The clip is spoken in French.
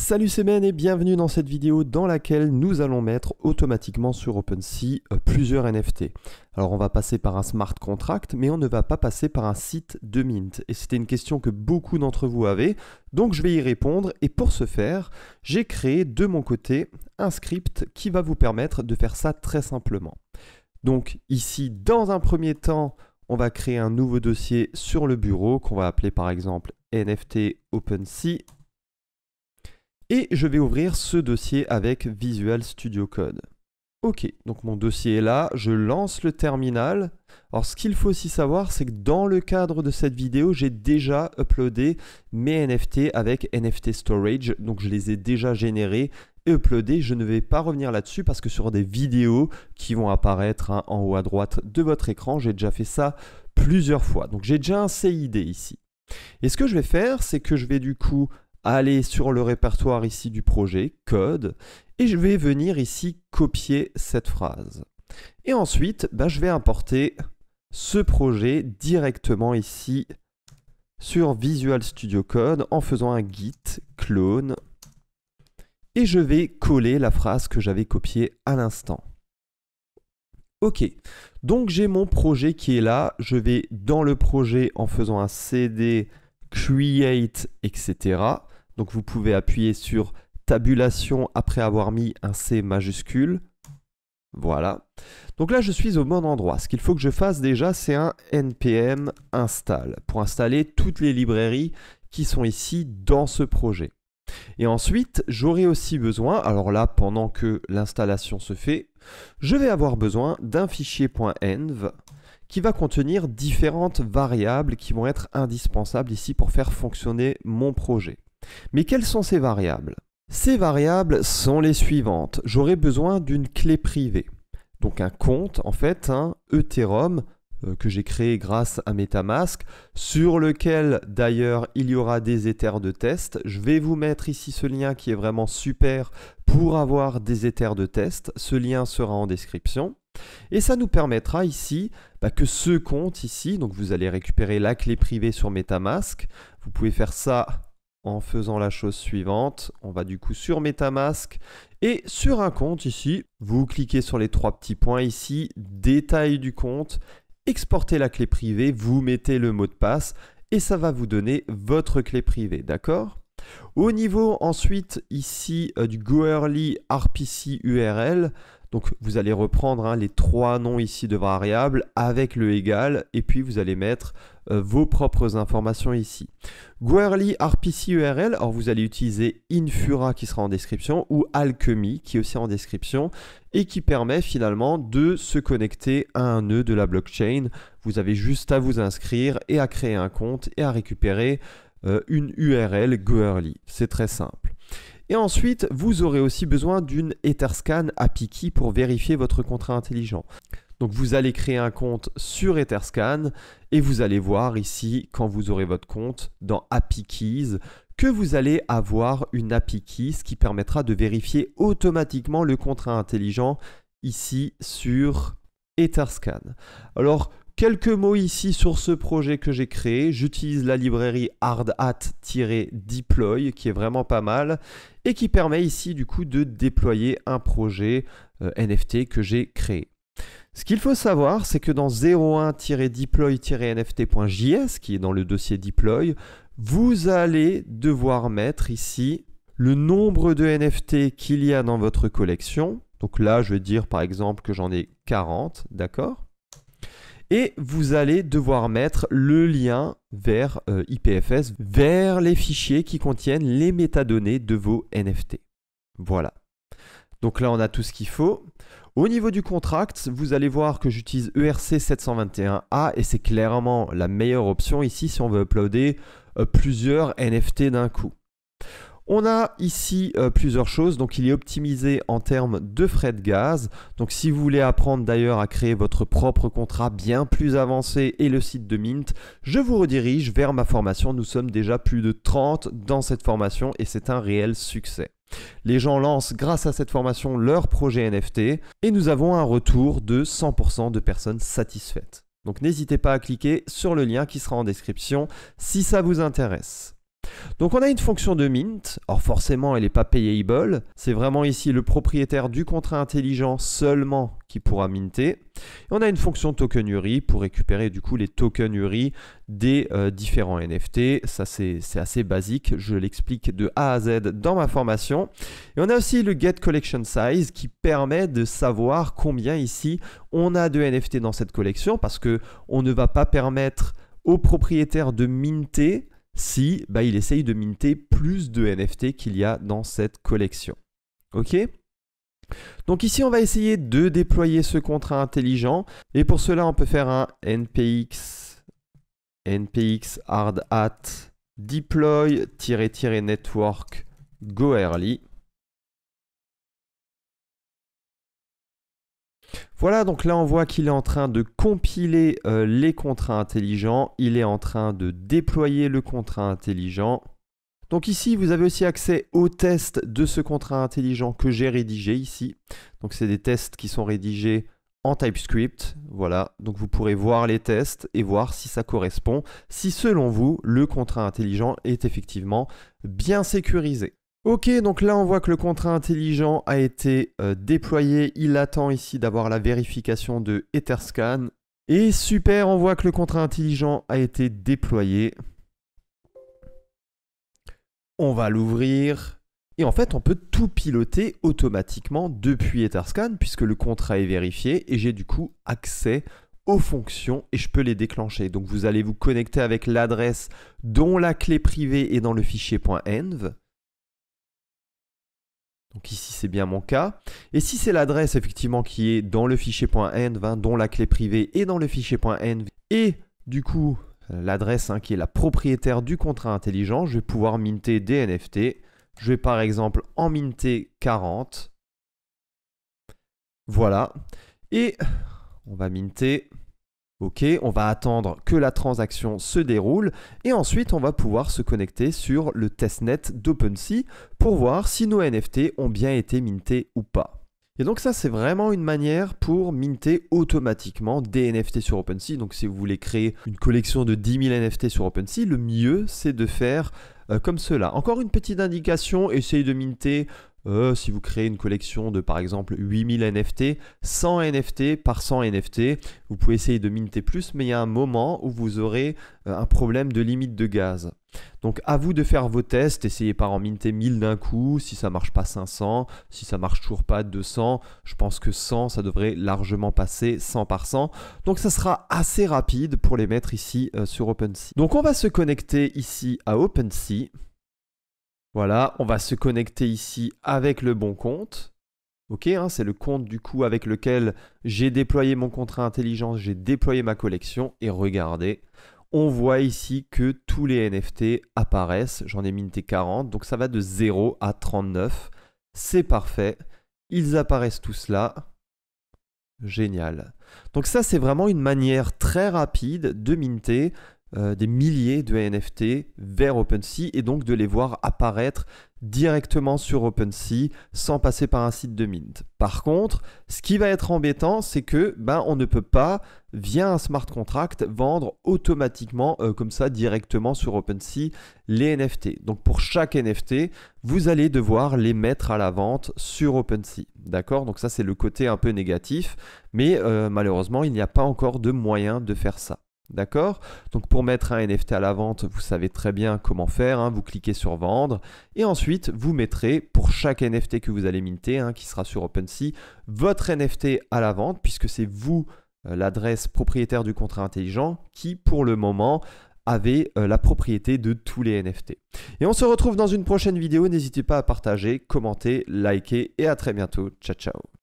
Salut, c'est Ben et bienvenue dans cette vidéo dans laquelle nous allons mettre automatiquement sur OpenSea plusieurs NFT. Alors on va passer par un smart contract, mais on ne va pas passer par un site de mint. Et c'était une question que beaucoup d'entre vous avaient, donc je vais y répondre. Et pour ce faire, j'ai créé de mon côté un script qui va vous permettre de faire ça très simplement. Donc ici, dans un premier temps, on va créer un nouveau dossier sur le bureau qu'on va appeler par exemple NFT OpenSea. Et je vais ouvrir ce dossier avec Visual Studio Code. Ok, donc mon dossier est là, je lance le terminal. Alors ce qu'il faut aussi savoir, c'est que dans le cadre de cette vidéo, j'ai déjà uploadé mes NFT avec NFT Storage, donc je les ai déjà générés et uploadés. Je ne vais pas revenir là-dessus parce que sur des vidéos qui vont apparaître en haut à droite de votre écran, j'ai déjà fait ça plusieurs fois. Donc j'ai déjà un CID ici. Et ce que je vais faire, c'est que je vais du coup aller sur le répertoire ici du projet, code, et je vais venir ici copier cette phrase. Et ensuite, je vais importer ce projet directement ici sur Visual Studio Code en faisant un git clone, et je vais coller la phrase que j'avais copiée à l'instant. Ok, donc j'ai mon projet qui est là, je vais dans le projet en faisant un cd create, etc. Donc vous pouvez appuyer sur tabulation après avoir mis un C majuscule. Voilà. Donc là, je suis au bon endroit. Ce qu'il faut que je fasse déjà, c'est un npm install pour installer toutes les librairies qui sont ici dans ce projet. Et ensuite, j'aurai aussi besoin, alors là, pendant que l'installation se fait, je vais avoir besoin d'un fichier .env qui va contenir différentes variables qui vont être indispensables ici pour faire fonctionner mon projet. Mais quelles sont ces variables? Ces variables sont les suivantes. J'aurai besoin d'une clé privée. Donc un compte, en fait, un Ethereum que j'ai créé grâce à MetaMask, sur lequel d'ailleurs il y aura des ethers de test. Je vais vous mettre ici ce lien qui est vraiment super pour avoir des ethers de test. Ce lien sera en description. Et ça nous permettra ici que ce compte ici, donc vous allez récupérer la clé privée sur MetaMask. Vous pouvez faire ça en faisant la chose suivante. On va du coup sur MetaMask et sur un compte ici, vous cliquez sur les trois petits points ici, détail du compte, exportez la clé privée, vous mettez le mot de passe et ça va vous donner votre clé privée, d'accord? Au niveau ensuite ici du Goerli RPC URL, donc vous allez reprendre les trois noms ici de variables avec le égal et puis vous allez mettre vos propres informations ici. Goerli RPC URL, alors vous allez utiliser Infura qui sera en description ou Alchemy qui est aussi en description et qui permet finalement de se connecter à un nœud de la blockchain. Vous avez juste à vous inscrire et à créer un compte et à récupérer une URL Goerli. C'est très simple. Et ensuite, vous aurez aussi besoin d'une Etherscan API Key pour vérifier votre contrat intelligent. Donc vous allez créer un compte sur Etherscan et vous allez voir ici, quand vous aurez votre compte, dans API Keys, que vous allez avoir une API Key, ce qui permettra de vérifier automatiquement le contrat intelligent ici sur Etherscan. Alors, quelques mots ici sur ce projet que j'ai créé. J'utilise la librairie hardhat-deploy qui est vraiment pas mal et qui permet ici du coup de déployer un projet NFT que j'ai créé. Ce qu'il faut savoir, c'est que dans 01-deploy-nft.js, qui est dans le dossier deploy, vous allez devoir mettre ici le nombre de NFT qu'il y a dans votre collection. Donc là, je vais dire par exemple que j'en ai 40, d'accord ? Et vous allez devoir mettre le lien vers IPFS, vers les fichiers qui contiennent les métadonnées de vos NFT. Voilà. Donc là, on a tout ce qu'il faut. Au niveau du contract, vous allez voir que j'utilise ERC 721A et c'est clairement la meilleure option ici si on veut uploader plusieurs NFT d'un coup. On a ici plusieurs choses, donc il est optimisé en termes de frais de gaz. Donc si vous voulez apprendre d'ailleurs à créer votre propre contrat bien plus avancé et le site de Mint, je vous redirige vers ma formation. Nous sommes déjà plus de 30 dans cette formation et c'est un réel succès. Les gens lancent grâce à cette formation leur projet NFT et nous avons un retour de 100% de personnes satisfaites. Donc n'hésitez pas à cliquer sur le lien qui sera en description si ça vous intéresse. Donc on a une fonction de mint, or forcément elle n'est pas payable, c'est vraiment ici le propriétaire du contrat intelligent seulement qui pourra minter. Et on a une fonction token URI pour récupérer du coup les tokens URI des différents NFT, ça c'est assez basique, je l'explique de A à Z dans ma formation. Et on a aussi le get collection size qui permet de savoir combien ici on a de NFT dans cette collection, parce que on ne va pas permettre au propriétaire de minter si il essaye de minter plus de NFT qu'il y a dans cette collection. Ok ? Donc ici, on va essayer de déployer ce contrat intelligent. Et pour cela, on peut faire un npx hard hat deploy-network goerli. Voilà, donc là on voit qu'il est en train de compiler les contrats intelligents, il est en train de déployer le contrat intelligent. Donc ici vous avez aussi accès aux tests de ce contrat intelligent que j'ai rédigé ici. Donc c'est des tests qui sont rédigés en TypeScript, voilà, donc vous pourrez voir les tests et voir si ça correspond, si selon vous le contrat intelligent est effectivement bien sécurisé. Ok, donc là on voit que le contrat intelligent a été déployé, il attend ici d'avoir la vérification de Etherscan. Et super, on voit que le contrat intelligent a été déployé. On va l'ouvrir. Et en fait, on peut tout piloter automatiquement depuis Etherscan puisque le contrat est vérifié et j'ai du coup accès aux fonctions et je peux les déclencher. Donc vous allez vous connecter avec l'adresse dont la clé privée est dans le fichier .env. Donc ici, c'est bien mon cas. Et si c'est l'adresse effectivement qui est dans le fichier .env, dont la clé privée est dans le fichier .env, et du coup, l'adresse qui est la propriétaire du contrat intelligent, je vais pouvoir minter des NFT. Je vais par exemple en minter 40. Voilà. Et on va minter. Ok, on va attendre que la transaction se déroule et ensuite on va pouvoir se connecter sur le testnet d'OpenSea pour voir si nos NFT ont bien été mintés ou pas. Et donc ça c'est vraiment une manière pour minter automatiquement des NFT sur OpenSea. Donc si vous voulez créer une collection de 10 000 NFT sur OpenSea, le mieux c'est de faire comme cela. Encore une petite indication, essayez de minter si vous créez une collection de par exemple 8000 NFT, 100 NFT par 100 NFT, vous pouvez essayer de minter plus, mais il y a un moment où vous aurez un problème de limite de gaz. Donc à vous de faire vos tests, essayez par en minter 1000 d'un coup, si ça ne marche pas 500, si ça ne marche toujours pas 200, je pense que 100 ça devrait largement passer 100 par 100. Donc ça sera assez rapide pour les mettre ici sur OpenSea. Donc on va se connecter ici à OpenSea. Voilà, on va se connecter ici avec le bon compte. Ok, c'est le compte du coup avec lequel j'ai déployé mon contrat intelligent, j'ai déployé ma collection et regardez, on voit ici que tous les NFT apparaissent. J'en ai minté 40, donc ça va de 0 à 39. C'est parfait, ils apparaissent tous là. Génial. Donc ça, c'est vraiment une manière très rapide de minter des milliers de NFT vers OpenSea et donc de les voir apparaître directement sur OpenSea sans passer par un site de mint. Par contre, ce qui va être embêtant, c'est que on ne peut pas, via un smart contract, vendre automatiquement comme ça directement sur OpenSea les NFT. Donc pour chaque NFT, vous allez devoir les mettre à la vente sur OpenSea. D'accord? Donc ça, c'est le côté un peu négatif, mais malheureusement, il n'y a pas encore de moyen de faire ça. D'accord? Donc pour mettre un NFT à la vente, vous savez très bien comment faire. Vous cliquez sur vendre et ensuite vous mettrez pour chaque NFT que vous allez minter, qui sera sur OpenSea, votre NFT à la vente puisque c'est vous, l'adresse propriétaire du contrat intelligent, qui pour le moment avez la propriété de tous les NFT. Et on se retrouve dans une prochaine vidéo. N'hésitez pas à partager, commenter, liker et à très bientôt. Ciao, ciao.